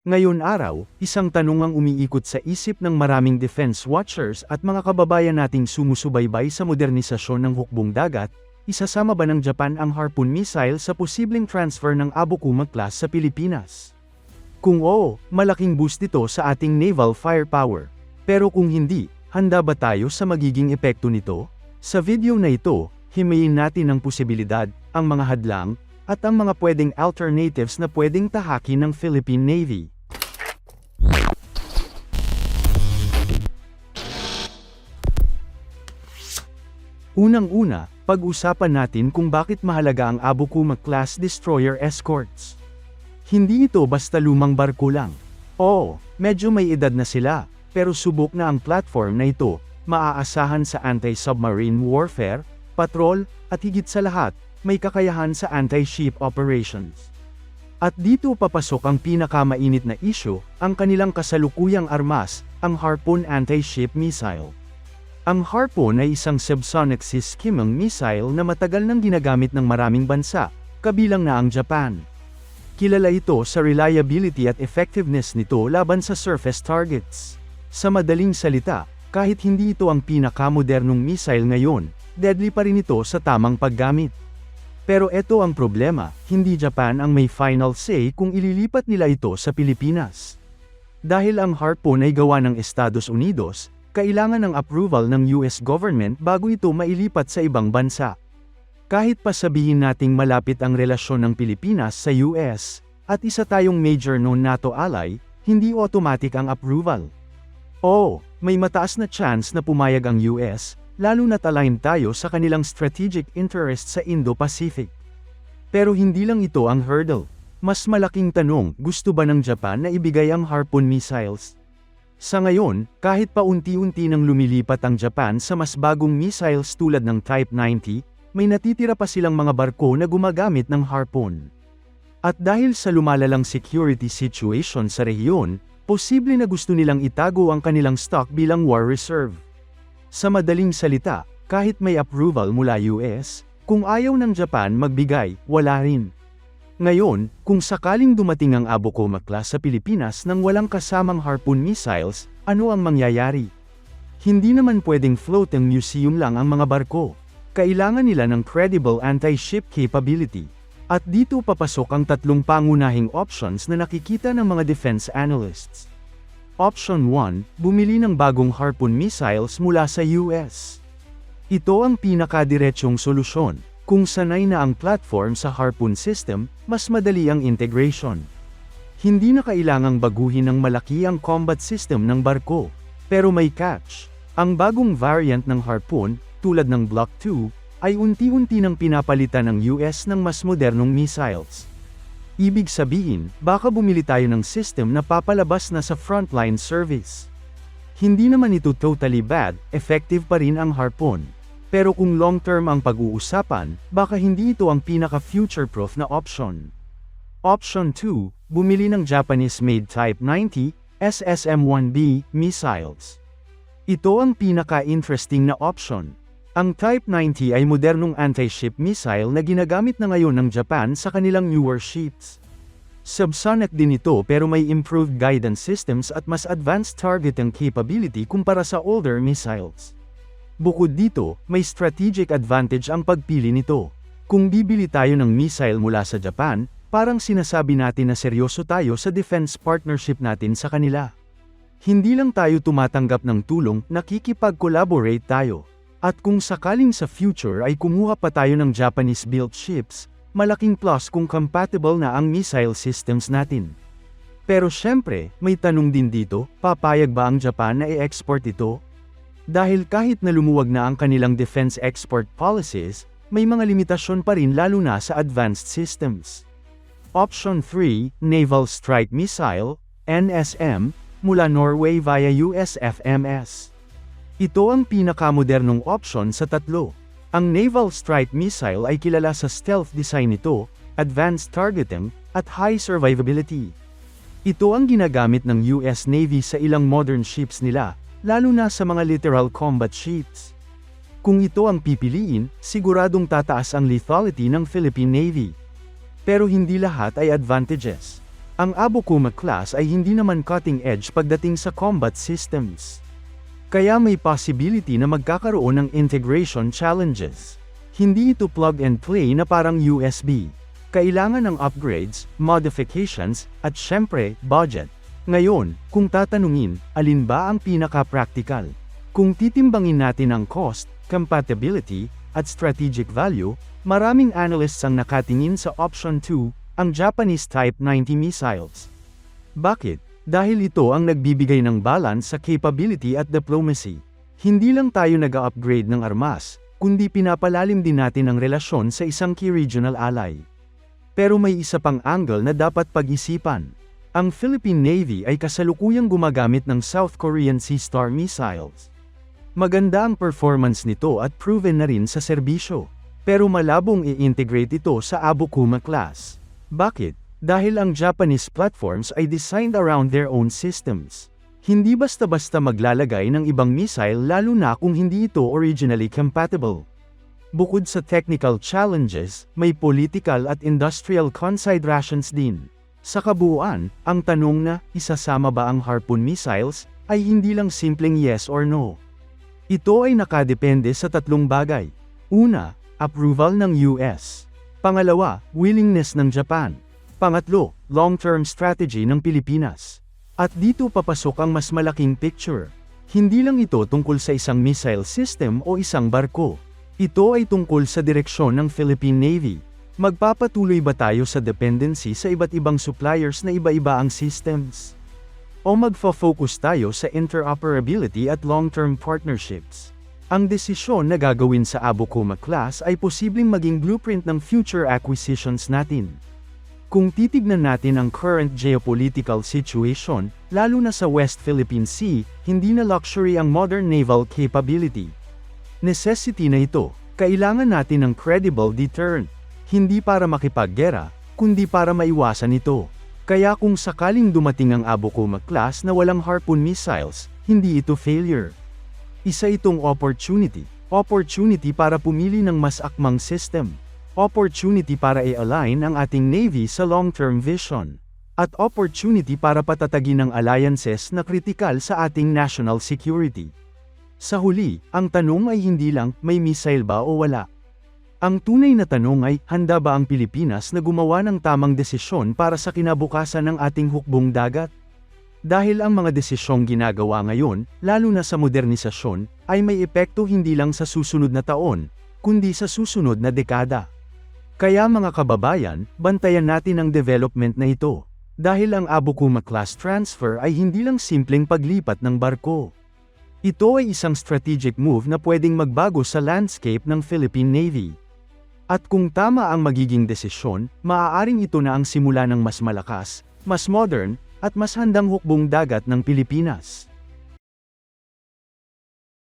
Ngayon araw, isang tanong ang umiikot sa isip ng maraming defense watchers at mga kababayan nating sumusubaybay sa modernisasyon ng hukbong dagat, isasama ba ng Japan ang Harpoon missile sa posibleng transfer ng Abukuma class sa Pilipinas? Kung oo, malaking boost ito sa ating naval firepower. Pero kung hindi, handa ba tayo sa magiging epekto nito? Sa video na ito, himayin natin ang posibilidad, ang mga hadlang, at ang mga pwedeng alternatives na pwedeng tahakin ng Philippine Navy. Unang-una, pag-usapan natin kung bakit mahalaga ang Abukuma-class destroyer escorts. Hindi ito basta lumang barko lang. Oo, medyo may edad na sila, pero subok na ang platform na ito, maaasahan sa anti-submarine warfare, patrol, at higit sa lahat, may kakayahan sa anti-ship operations. At dito papasok ang pinakamainit na issue, ang kanilang kasalukuyang armas, ang Harpoon anti-ship missile. Ang Harpoon ay isang subsonic skimming missile na matagal nang ginagamit ng maraming bansa, kabilang na ang Japan. Kilala ito sa reliability at effectiveness nito laban sa surface targets. Sa madaling salita, kahit hindi ito ang pinakamodernong missile ngayon, deadly pa rin ito sa tamang paggamit. Pero eto ang problema, hindi Japan ang may final say kung ililipat nila ito sa Pilipinas. Dahil ang Harpoon ay gawa ng Estados Unidos, kailangan ng approval ng US government bago ito mailipat sa ibang bansa. Kahit pa sabihin nating malapit ang relasyon ng Pilipinas sa US, at isa tayong major non-NATO ally, hindi automatic ang approval. Oo, may mataas na chance na pumayag ang US, lalo na't align tayo sa kanilang strategic interests sa Indo-Pacific. Pero hindi lang ito ang hurdle. Mas malaking tanong, gusto ba ng Japan na ibigay ang Harpoon missiles? Sa ngayon, kahit pa unti-unti nang lumilipat ang Japan sa mas bagong missiles tulad ng Type 90, may natitira pa silang mga barko na gumagamit ng Harpoon. At dahil sa lumalalang security situation sa rehiyon, posible na gusto nilang itago ang kanilang stock bilang war reserve. Sa madaling salita, kahit may approval mula US, kung ayaw ng Japan magbigay, wala rin. Ngayon, kung sakaling dumating ang Abukuma-class sa Pilipinas nang walang kasamang Harpoon missiles, ano ang mangyayari? Hindi naman pwedeng floating museum lang ang mga barko. Kailangan nila ng credible anti-ship capability. At dito papasok ang tatlong pangunahing options na nakikita ng mga defense analysts. Option 1, bumili ng bagong Harpoon missiles mula sa US. Ito ang pinakadiretsong solusyon. Kung sanay na ang platform sa Harpoon system, mas madali ang integration. Hindi na kailangang baguhin ng malaki ang combat system ng barko. Pero may catch. Ang bagong variant ng Harpoon, tulad ng Block 2, ay unti-unti nang pinapalitan ng US ng mas modernong missiles. Ibig sabihin, baka bumili tayo ng system na papalabas na sa frontline service. Hindi naman ito totally bad, effective pa rin ang Harpoon. Pero kung long-term ang pag-uusapan, baka hindi ito ang pinaka-future-proof na option. Option 2, bumili ng Japanese-made Type 90, SSM-1B, missiles. Ito ang pinaka-interesting na option. Ang Type 90 ay modernong anti-ship missile na ginagamit na ngayon ng Japan sa kanilang newer ships. Subsonic din ito pero may improved guidance systems at mas advanced targeting capability kumpara sa older missiles. Bukod dito, may strategic advantage ang pagpili nito. Kung bibili tayo ng missile mula sa Japan, parang sinasabi natin na seryoso tayo sa defense partnership natin sa kanila. Hindi lang tayo tumatanggap ng tulong, nakikipag-collaborate tayo. At kung sakaling sa future ay kumuha pa tayo ng Japanese-built ships, malaking plus kung compatible na ang missile systems natin. Pero syempre, may tanong din dito, papayag ba ang Japan na i-export ito? Dahil kahit na lumuwag na ang kanilang defense export policies, may mga limitasyon pa rin lalo na sa advanced systems. Option 3, Naval Strike Missile, NSM, mula Norway via USFMS. Ito ang pinakamodernong option sa tatlo. Ang Naval Strike Missile ay kilala sa stealth design nito, advanced targeting, at high survivability. Ito ang ginagamit ng US Navy sa ilang modern ships nila, lalo na sa mga littoral combat ships. Kung ito ang pipiliin, siguradong tataas ang lethality ng Philippine Navy. Pero hindi lahat ay advantages. Ang Abukuma class ay hindi naman cutting edge pagdating sa combat systems. Kaya may possibility na magkakaroon ng integration challenges. Hindi ito plug and play na parang USB. Kailangan ng upgrades, modifications, at syempre, budget. Ngayon, kung tatanungin, alin ba ang pinaka-practical? Kung titimbangin natin ang cost, compatibility, at strategic value, maraming analysts ang nakatingin sa option 2, ang Japanese Type 90 missiles. Bakit? Dahil ito ang nagbibigay ng balance sa capability at diplomacy. Hindi lang tayo nag-upgrade ng armas, kundi pinapalalim din natin ang relasyon sa isang key regional ally. Pero may isa pang angle na dapat pag-isipan. Ang Philippine Navy ay kasalukuyang gumagamit ng South Korean Sea Star missiles. Maganda ang performance nito at proven na rin sa serbisyo. Pero malabong i-integrate ito sa Abukuma class. Bakit? Dahil ang Japanese platforms ay designed around their own systems. Hindi basta-basta maglalagay ng ibang missile lalo na kung hindi ito originally compatible. Bukod sa technical challenges, may political at industrial considerations din. Sa kabuuan, ang tanong na, isasama ba ang Harpoon missiles, ay hindi lang simpleng yes or no. Ito ay nakadepende sa tatlong bagay. Una, approval ng US. Pangalawa, willingness ng Japan. Pangatlo, long-term strategy ng Pilipinas. At dito papasok ang mas malaking picture. Hindi lang ito tungkol sa isang missile system o isang barko. Ito ay tungkol sa direksyon ng Philippine Navy. Magpapatuloy ba tayo sa dependency sa iba't ibang suppliers na iba-iba ang systems? O magfo-focus tayo sa interoperability at long-term partnerships? Ang desisyon na gagawin sa Abukuma class ay posibleng maging blueprint ng future acquisitions natin. Kung titignan natin ang current geopolitical situation, lalo na sa West Philippine Sea, hindi na luxury ang modern naval capability. Necessity na ito. Kailangan natin ng credible deterrent. Hindi para makipaggera, kundi para maiwasan ito. Kaya kung sakaling dumating ang Abukuma class na walang Harpoon missiles, hindi ito failure. Isa itong opportunity. Opportunity para pumili ng mas akmang system. Opportunity para i-align ang ating Navy sa long-term vision. At opportunity para patatagin ang alliances na kritikal sa ating national security. Sa huli, ang tanong ay hindi lang, may missile ba o wala? Ang tunay na tanong ay, handa ba ang Pilipinas na gumawa ng tamang desisyon para sa kinabukasan ng ating hukbong dagat? Dahil ang mga desisyong ginagawa ngayon, lalo na sa modernisasyon, ay may epekto hindi lang sa susunod na taon, kundi sa susunod na dekada. Kaya mga kababayan, bantayan natin ang development na ito. Dahil ang Abukuma class transfer ay hindi lang simpleng paglipat ng barko. Ito ay isang strategic move na pwedeng magbago sa landscape ng Philippine Navy. At kung tama ang magiging desisyon, maaaring ito na ang simula ng mas malakas, mas modern, at mas handang hukbong dagat ng Pilipinas.